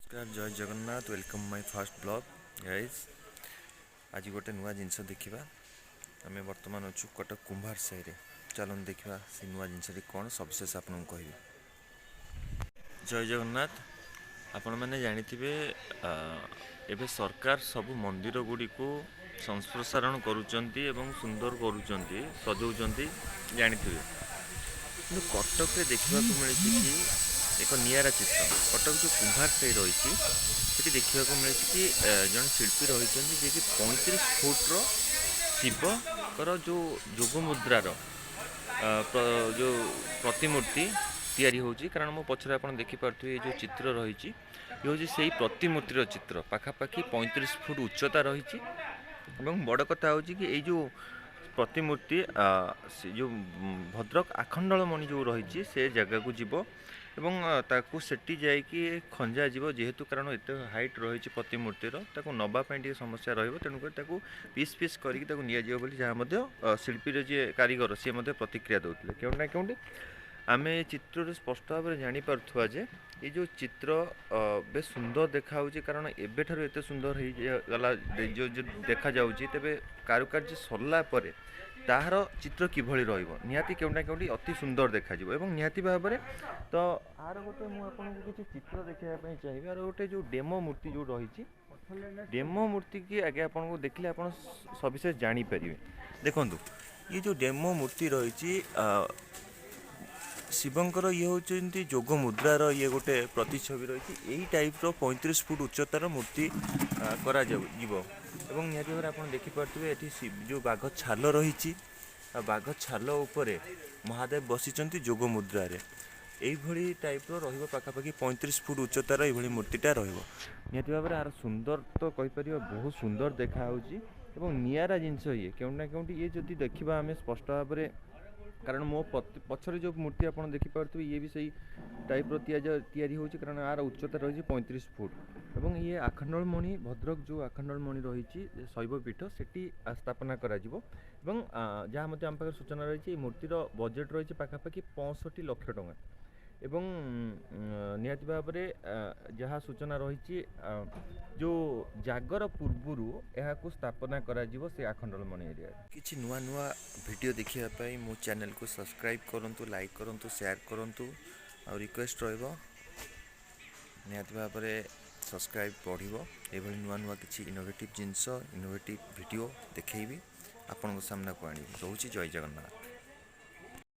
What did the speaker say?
नमस्कार जय Jagannath welcome my first blog guys. आज गोटे नुआ जिनस देखा आम बर्तमान अच्छु कटक कुंभार साही। चलन देखा से नुआ जिनस कौन सविशेष आपको कहि। जय जगन्नाथ। आपण मैंने जानिथिबे एबे सरकार सब मंदिर गुड़ी को संप्रसारण करुचंती एवं सुंदर करुचंती सजौचंती जानिथिबे। किंतु कटक रे देखा मिली कि एक निरा चित्र कटक जो कुंभार साही रही सेठी देखा मिली कि जन शिल्पी रही जी कि 35 फुट्र शिवर जो जोग मुद्रार जो प्रतिमूर्ति तैयारी होची। कारण मो पछरे आपण देखि पारथुए जो चित्र रही ये हूँ से प्रतिमूर्तिर चित्र पाखापाखि 35 फुट उच्चता रही। बड़ कथा हूँ कि ये जो प्रतिमूर्ति जो भद्रक आखंडलमणि जो रही से जगह को जीव एवं ताकू सेठी जाइकी खंजा जीव जेहेतु कारण एत हाइट रही प्रतिमूर्तिर ताकू नवापाई समस्या रेणुक पीस पीस करके नि जहाँ शिल्पीर जी कारीगर सी प्रतिक्रिया दौले क्योंकि ना क्योंकि आम चित्र स्पष्ट भाव में जापा जे ये जो चित्र बेस सुंदर देखा कारण एबेठार एत सुंदर होगा जो देखा जाऊँगी तेरे कारुकार्य सरला तार चित्र किभली निहाती केउना केउटी अति सुंदर देखा निहाती भाव में। तो आर गोटे मुझे किसी चित्र देखा चाहिए आर गोटे जो डेमो मूर्ति जो रही डेमो मूर्ति की आगे आपको देखले आप सविशेष जानीपर। देखु ये जो डेमो मूर्ति रही शिवंकर ये होती जोग मुद्रार ये गोटे प्रतिछवि रही यही टाइप्र 35 फुट उच्चतार मूर्ति करा एवं निहाती भाव आप देखिपे ये जो बाघ छाल रही बाघ छाल उपरे महादेव बसिचंती जोग मुद्रार यही टाइप्र रखापाखि 35 फुट उच्चतार ये मूर्तिटा निहाती भाव में आर सुंदर तो कहीपर बहुत सुंदर देखा निरा जिनस ये क्यों ना क्योंकि ये जदि देखा आम स्पष्ट भाव में कारण मो पछरे जो मूर्ति आप देखिपे ये भी सही टाइप्र तैयारी होची कारण यार उच्चता रही 35 फुट एवं ये आखंडलमणि भद्रक जो आखंडलमणि रही शैवपीठ सेठी स्थापना करा जहाँ आम पाखे सूचना रही मूर्तिर बजेट रही पाखापाखि 65 लाख टंका एवं निहाती भाव में जहाँ सूचना रही जो जागर पूर्वर यहाँ स्थापना करा से आखंडलमणि एरिया किछि नुआ नुआ वीडियो देखिए मो चैनल को सब्सक्राइब करंतु लाइक करंतु शेयर करंतु और रिक्वेस्ट रहिबो निहाती भाव में सब्सक्राइब बढ़िबो एभली नुआ नुआ किछि इनोवेटिव जिनस इनोवेटिव वीडियो देखैबी आपन सामना को आनी। रोची जय जगन्नाथ।